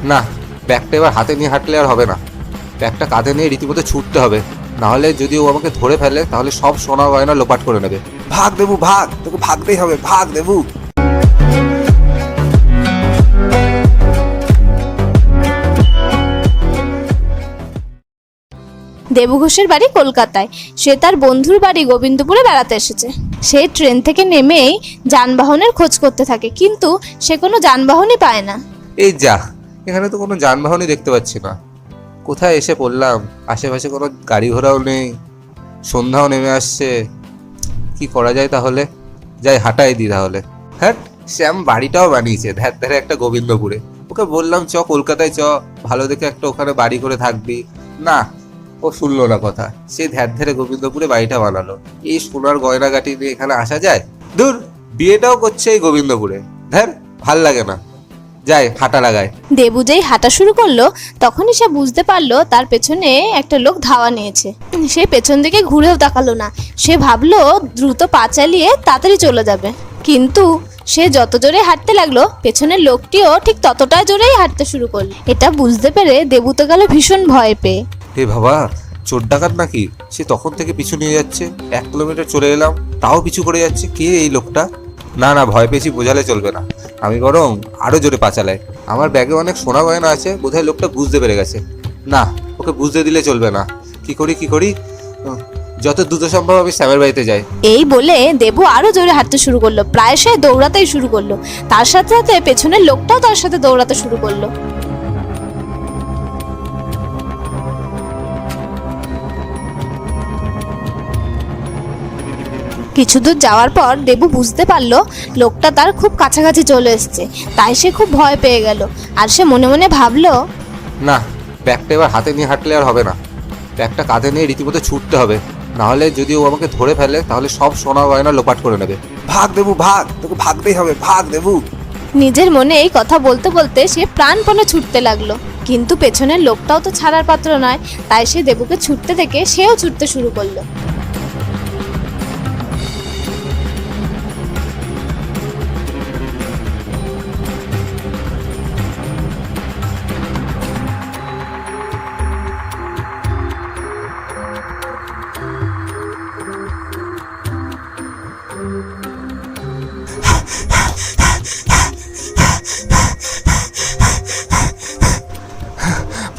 না, ব্যাগটা এবার হাতে নিয়ে হাঁটলে আর হবে না। ব্যাগটা কাঁধে নিয়ে রীতিমতো ছুটতে হবে, নাহলে যদি ও আমাকে ধরে ফেলে তাহলে সব সোনা গয়না লোপাট করে নেবে। ভাগ দেবু ভাগ, তোকে ভাগতেই হবে, ভাগ দেবু। দেবু ঘোষের বাড়ি কলকাতায়। সে তার বন্ধুর বাড়ি গোবিন্দপুরে বেড়াতে এসেছে। সে ট্রেন থেকে নেমেই যানবাহনের খোঁজ করতে থাকে, কিন্তু সে কোনো যানবাহনই পায় না। এই যা, এখানে তো কোনো যানবাহনই দেখতে পাচ্ছি না। কোথায় এসে পড়লাম? আশেপাশে কোনো গাড়ি ঘোড়াও নেই, সন্ধ্যাও নেমে আসছে। কি করা যায় তাহলে? যাই হাঁটাই দিই তাহলে। হ্যাঁ, শ্যাম বাড়িটাও বানিয়েছে ধ্যার ধারে একটা গোবিন্দপুরে। ওকে বললাম চ কলকাতায় চ, ভালো দেখে একটা ওখানে বাড়ি করে থাকবি। না, ও শুনলো না কথা। সে ধ্যার ধারে গোবিন্দপুরে বাড়িটা বানালো। এই সোনার গয়নাগাটি নিয়ে এখানে আসা যায়? দূর, বিয়েটাও করছে এই গোবিন্দপুরে। ধ্যার, ভাল লাগে না। যাই হাঁটা লাগায়। দেবু যেই হাঁটা শুরু করলো তখনই সে বুঝতে পারলো তার পেছনে একটা লোক ধাওয়া নিয়েছে। সে পেছন দিকে ঘুরেও তাকালো না। সে ভাবলো দ্রুত পা চালিয়ে তাড়াতাড়ি চলে যাবে, কিন্তু সে যত জোরে হাঁটতে লাগলো পেছনের লোকটিও ঠিক ততটাই জোরেই হাঁটতে শুরু করলো। এটা বুঝতে পেরে দেবু তো গেল ভীষণ ভয় পেয়ে। হে বাবা, চোর ডাকাত নাকি? সে তখন থেকে পিছু নিয়ে যাচ্ছে। 1 কিলোমিটার চলে এলাম, তাও পিছু করে যাচ্ছে। কে এই লোকটা? না না, ভয় পেয়েছি বোঝালে চলবে না। আমি বরং আরো জোরে পা চালাই। আমার ব্যাগে অনেক সোনা গয়না আছে, বোধহয় লোকটা বুঝতে পেরে গেছে। না, ওকে বুঝতে দিলে চলবে না। কি করি যত দ্রুত সম্ভব আমি শ্যামের বাড়িতে যাই। এই বলে দেবু আরো জোরে হাঁটতে শুরু করলো। প্রায় সে দৌড়াতেই শুরু করলো। তার সাথে সাথে পেছনের লোকটাও তার সাথে দৌড়াতে শুরু করলো। কিছু দূর যাওয়ার পর দেবু বুঝতে পারলো লোকটা তার খুব কাছাকাছি চলে এসেছে। তাই সে খুব ভয় পেয়ে গেল। আর সে মনে মনে ভাবলো, না, ব্যাগটা এবার হাতে নিয়ে হাঁটলে আর হবে না। ব্যাগটা কাঁধে নিয়ে রীতিমতো ছুটতে হবে, নাহলে যদি ও আমাকে ধরে ফেলে তাহলে সব সোনা গয়না লোপাট করে নেবে। ভাগ দেবু ভাগ, তোকে ভাগতেই হবে, ভাগ দেবু। নিজের মনে এই কথা বলতে বলতে সে প্রাণপণে ছুটতে লাগলো। কিন্তু পেছনের লোকটাও তো ছাড়ার পাত্র নয়। তাই সে দেবুকে ছুটতে দেখে সেও ছুটতে শুরু করলো।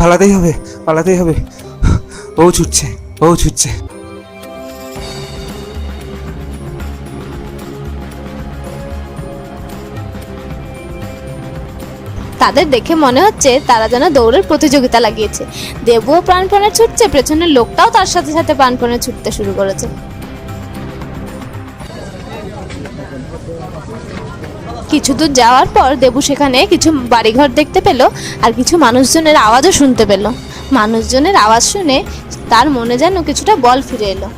পালাতেই হবে, পালাতেই হবে। ও ছুটছে, ও ছুটছে। তাদের দেখে মনে হচ্ছে তারা যেন দৌড়ের প্রতিযোগিতা লাগিয়েছে। দেবুও প্রাণপণে ছুটছে, পেছনের লোকটাও তার সাথে সাথে প্রাণপণে ছুটতে শুরু করেছে। কিছু দূর যাওয়ার পর দেবু সেখানে কিছু বাড়িঘর দেখতে পেল, আর কিছু মানুষজনের আওয়াজও শুনতে পেল। মানুষজনের আওয়াজ শুনে তার মনে যেন কিছুটা বল ফিরে এলো।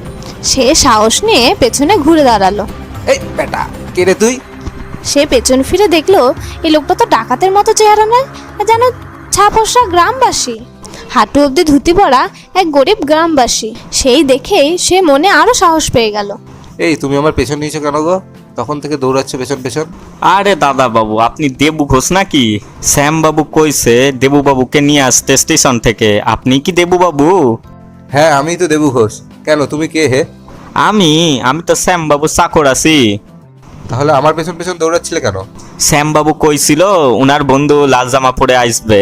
সে সাহস নিয়ে পেছনে ঘুরে দাঁড়ালো। এই বেটা, কে রে তুই? সে পেছন ফিরে দেখলো এই লোকটা তো ডাকাতের মতো চেহারা নয়, যেন ছাপোষা গ্রামবাসী, হাঁটু অবধি ধুতি পরা এক গরিব গ্রামবাসী। সেই দেখেই সে মনে আরো সাহস পেয়ে গেল। এই, তুমি আমার পেছন নিয়েছো কেন গো? তখন থেকে দৌড়াচ্ছ পেছন পেছন। আরে দাদা বাবু, আপনি দেবু ঘোষ নাকি? শ্যাম বাবু কইছে দেবু বাবুকে নিয়ে আসতে স্টেশন থেকে। আপনি কি দেবু বাবু? হ্যাঁ, আমি তো দেবু ঘোষ। কেন, তুমি কে হে? আমি তো শ্যাম বাবু চাকর আছি। তাহলে আমার পেছন পেছন দৌড়াচ্ছিলে কেন? শ্যাম বাবু কইছিল উনার বন্ধু লাল জামা পরে আসবে।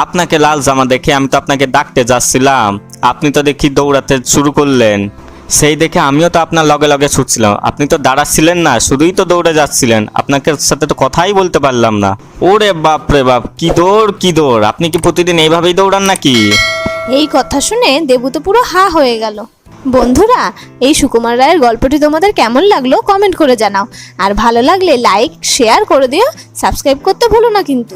আপনাকে লাল জামা দেখে আমি তো আপনাকে ডাকতে যাচ্ছিলাম, আপনি তো দেখি দৌড়াতে শুরু করলেন। সেই দেখে আমিও তো আপনার লগে লগে ছুটছিলাম। আপনি তো দাঁড়াচ্ছিলেন না, শুধুই তো দৌড়ে যাচ্ছিলেন। আপনাকে সাথে তো কথাই বলতে পারলাম না। ওরে বাপ রে বাপ, কি দৌড় কি দৌড়! আপনি কি প্রতিদিন এইভাবেই দৌড়ান নাকি? এই কথা শুনে দেবু তো পুরো হা হয়ে গেল। বন্ধুরা, এই সুকুমার রায়ের গল্পটি তোমাদের কেমন লাগলো কমেন্ট করে জানাও। আর ভালো লাগলে লাইক শেয়ার করে দিও, সাবস্ক্রাইব করতে ভুলো না কিন্তু।